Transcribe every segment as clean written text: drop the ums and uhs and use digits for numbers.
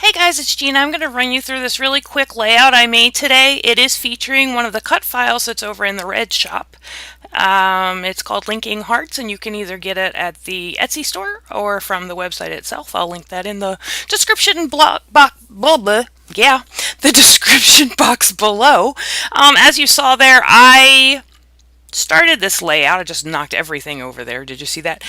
Hey guys, it's Gina. I'm going to run you through this really quick layout I made today. It is featuring one of the cut files that's over in the Red shop. It's called Linking Hearts, and you can either get it at the Etsy store or from the website itself. I'll link that in the description the description box below. As you saw there, I started this layout. I just knocked everything over there. Did you see that?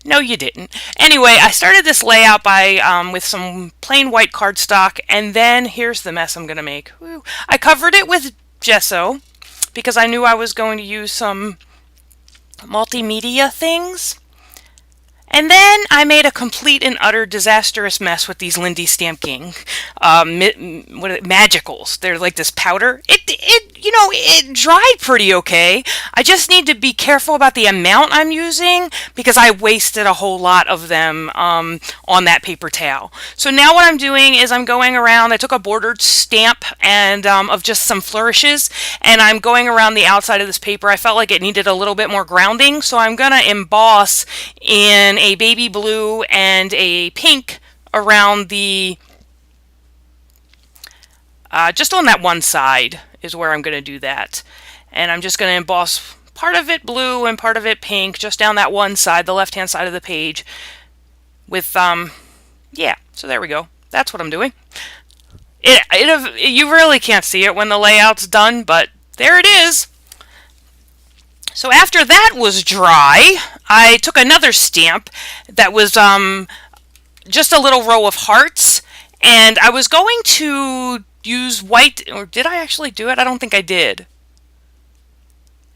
No, you didn't. Anyway, I started this layout by with some plain white cardstock, and then here's the mess I'm going to make. Woo. I covered it with gesso because I knew I was going to use some multimedia things. And then I made a complete and utter disastrous mess with these Lindy Stampking magicals. They're like this powder. It dried pretty okay. I just need to be careful about the amount I'm using because I wasted a whole lot of them on that paper towel. So now what I'm doing is I'm going around. I took a bordered stamp and of just some flourishes, and I'm going around the outside of this paper. I felt like it needed a little bit more grounding, so I'm gonna emboss in a baby blue and a pink around the just on that one side is where I'm going to do that. And I'm just going to emboss part of it blue and part of it pink just down that one side, the left hand side of the page with yeah, so there we go. That's what I'm doing. You really can't see it when the layout's done, but there it is. So after that was dry, I took another stamp that was just a little row of hearts, and I was going to use white, or did I actually do it? I don't think I did.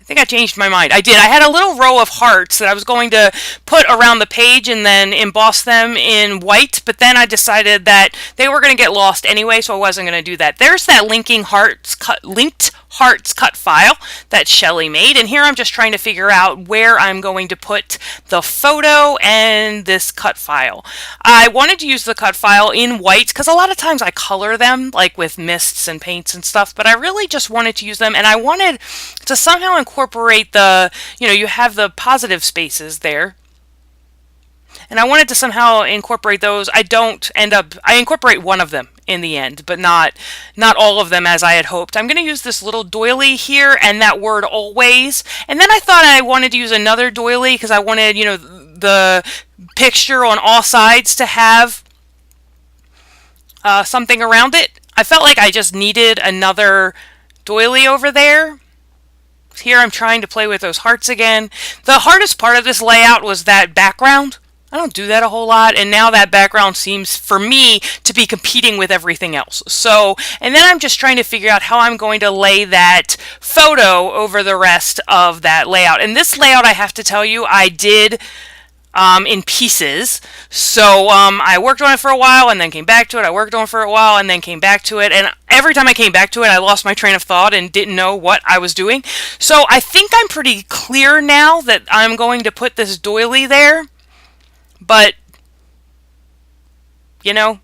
I think I changed my mind. I did. I had a little row of hearts that I was going to put around the page and then emboss them in white, but then I decided that they were going to get lost anyway, so I wasn't going to do that. There's that linked hearts cut file that Shelly made, and here I'm just trying to figure out where I'm going to put the photo and this cut file. I wanted to use the cut file in white because a lot of times I color them like with mists and paints and stuff, but I really just wanted to use them, and I wanted to somehow incorporate the, you have the positive spaces there, and I wanted to somehow incorporate those. I incorporate one of them in the end, but not all of them as I had hoped. I'm going to use this little doily here and that word always. And then I thought I wanted to use another doily because I wanted, the picture on all sides to have something around it. I felt like I just needed another doily over there. Here I'm trying to play with those hearts again. The hardest part of this layout was that background. I don't do that a whole lot, and now that background seems, for me, to be competing with everything else. So, and then I'm just trying to figure out how I'm going to lay that photo over the rest of that layout. And this layout, I have to tell you, I did in pieces. So I worked on it for a while and then came back to it. I worked on it for a while and then came back to it. And every time I came back to it, I lost my train of thought and didn't know what I was doing. So I think I'm pretty clear now that I'm going to put this doily there. But, you don't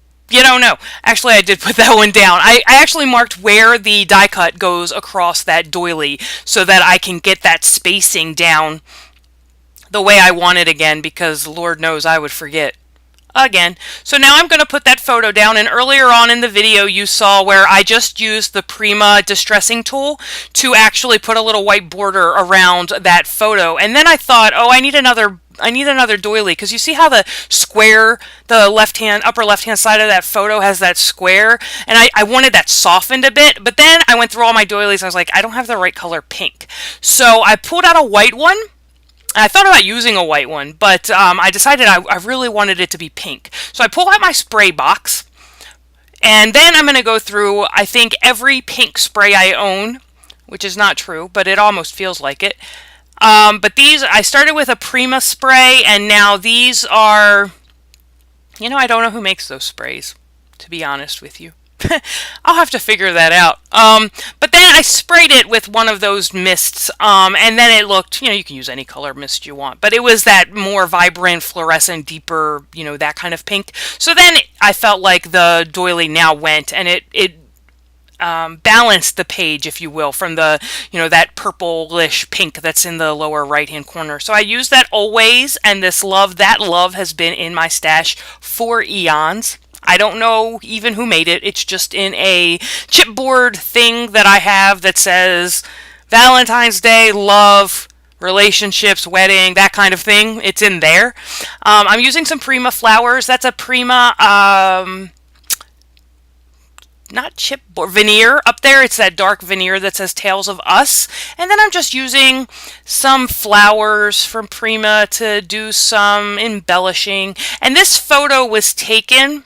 know. Actually, I did put that one down. I actually marked where the die cut goes across that doily so that I can get that spacing down the way I want it again, because Lord knows I would forget again. So now I'm going to put that photo down, and earlier on in the video you saw where I just used the Prima distressing tool to actually put a little white border around that photo. And then I thought, oh, I need another doily, because you see how the square, the upper left hand side of that photo has that square, and I wanted that softened a bit, but then I went through all my doilies and I was like, I don't have the right color pink. So I pulled out a white one. I thought about using a white one, but I decided I really wanted it to be pink. So I pulled out my spray box, and then I'm going to go through, I think, every pink spray I own, which is not true, but it almost feels like it. But these, I started with a Prima spray, and now these are, I don't know who makes those sprays, to be honest with you. I'll have to figure that out. But then I sprayed it with one of those mists, and then it looked, you can use any color mist you want, but it was that more vibrant, fluorescent, deeper, that kind of pink. So then I felt like the doily now went, and it balanced the page, if you will, from the, that purplish pink that's in the lower right-hand corner. So I use that always, and that love has been in my stash for eons. I don't know even who made it. It's just in a chipboard thing that I have that says Valentine's Day, love, relationships, wedding, that kind of thing. It's in there. I'm using some Prima flowers. That's a Prima, not chipboard, veneer up there. It's that dark veneer that says Tales of Us. And then I'm just using some flowers from Prima to do some embellishing. And this photo was taken,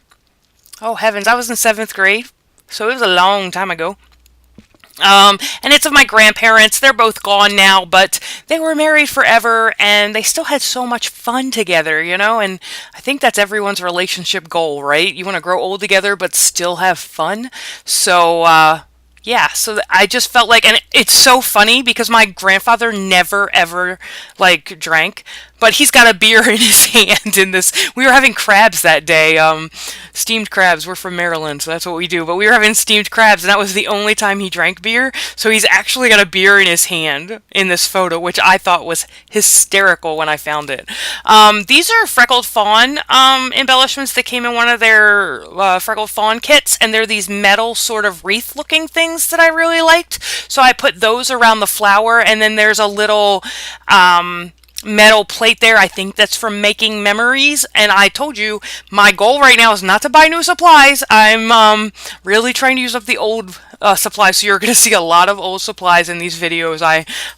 oh heavens, I was in 7th grade. So it was a long time ago. And it's of my grandparents. They're both gone now, but they were married forever and they still had so much fun together, you know? And I think that's everyone's relationship goal, right? You want to grow old together, but still have fun. So, yeah, so I just felt like, and it's so funny because my grandfather never ever like drank, but he's got a beer in his hand in this. We were having crabs that day, steamed crabs. We're from Maryland, so that's what we do. But we were having steamed crabs, and that was the only time he drank beer. So he's actually got a beer in his hand in this photo, which I thought was hysterical when I found it. These are Freckled Fawn embellishments that came in one of their Freckled Fawn kits, and they're these metal sort of wreath-looking things that I really liked. So I put those around the flower, and then there's a little metal plate there. I think that's from Making Memories. And I told you my goal right now is not to buy new supplies. I'm really trying to use up the old supplies. So you're going to see a lot of old supplies in these videos.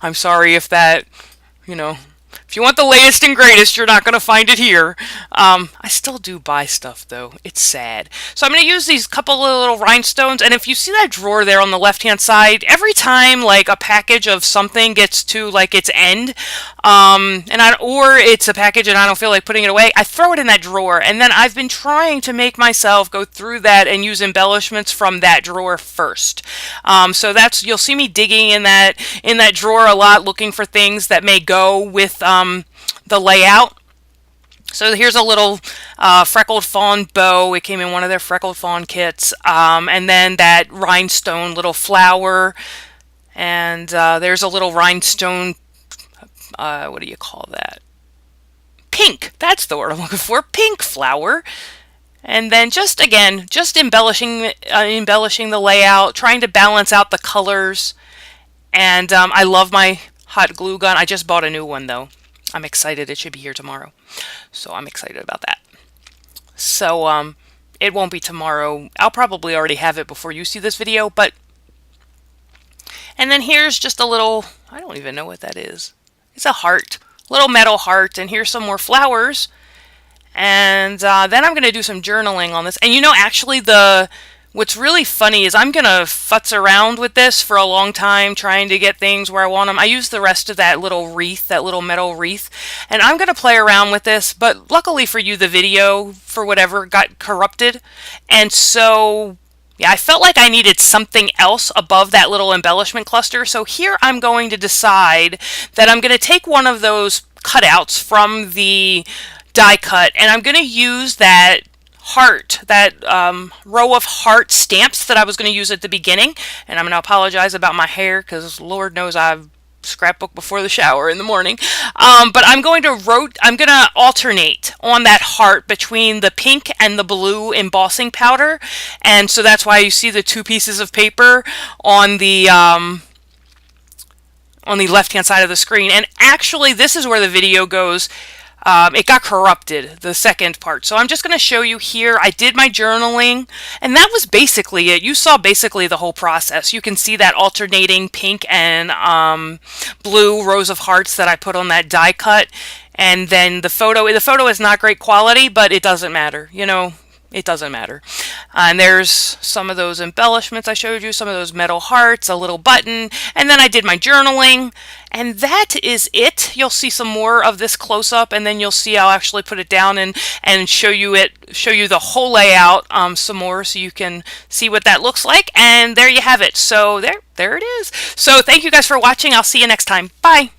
I'm sorry if that, you know, if you want the latest and greatest, you're not going to find it here. I still do buy stuff, though. It's sad. So I'm going to use these couple of little rhinestones, and if you see that drawer there on the left-hand side, every time, like, a package of something gets to, like, its end, or it's a package and I don't feel like putting it away, I throw it in that drawer, and then I've been trying to make myself go through that and use embellishments from that drawer first. So that's, you'll see me digging in that drawer a lot, looking for things that may go with the layout. So here's a little Freckled Fawn bow. It came in one of their Freckled Fawn kits. And then that rhinestone little flower. And there's a little rhinestone, what do you call that? Pink. That's the word I'm looking for. Pink flower. And then just embellishing the layout, trying to balance out the colors. And I love my hot glue gun. I just bought a new one though. I'm excited. It should be here tomorrow. So I'm excited about that. So it won't be tomorrow. I'll probably already have it before you see this video, but and then here's just a little, I don't even know what that is. It's a heart, little metal heart, and here's some more flowers. And then I'm going to do some journaling on this. And you know, actually what's really funny is I'm going to futz around with this for a long time, trying to get things where I want them. I used the rest of that little wreath, that little metal wreath, and I'm going to play around with this, but luckily for you, the video, for whatever, got corrupted. And so, yeah, I felt like I needed something else above that little embellishment cluster. So here I'm going to decide that I'm going to take one of those cutouts from the die cut, and I'm going to use that heart, that row of heart stamps that I was going to use at the beginning. And I'm going to apologize about my hair because Lord knows I've scrapbook before the shower in the morning. But I'm going to alternate on that heart between the pink and the blue embossing powder. And so that's why you see the two pieces of paper on the left-hand side of the screen. And actually, this is where the video goes. It got corrupted, the second part. So I'm just going to show you here. I did my journaling, and that was basically it. You saw basically the whole process. You can see that alternating pink and blue rows of hearts that I put on that die cut. And then the photo is not great quality, but it doesn't matter. You know, it doesn't matter. And there's some of those embellishments I showed you, some of those metal hearts, a little button, and then I did my journaling, and that is it. You'll see some more of this close up, and then you'll see I'll actually put it down and show you the whole layout some more so you can see what that looks like. And there you have it. So there it is. So thank you guys for watching. I'll see you next time. Bye.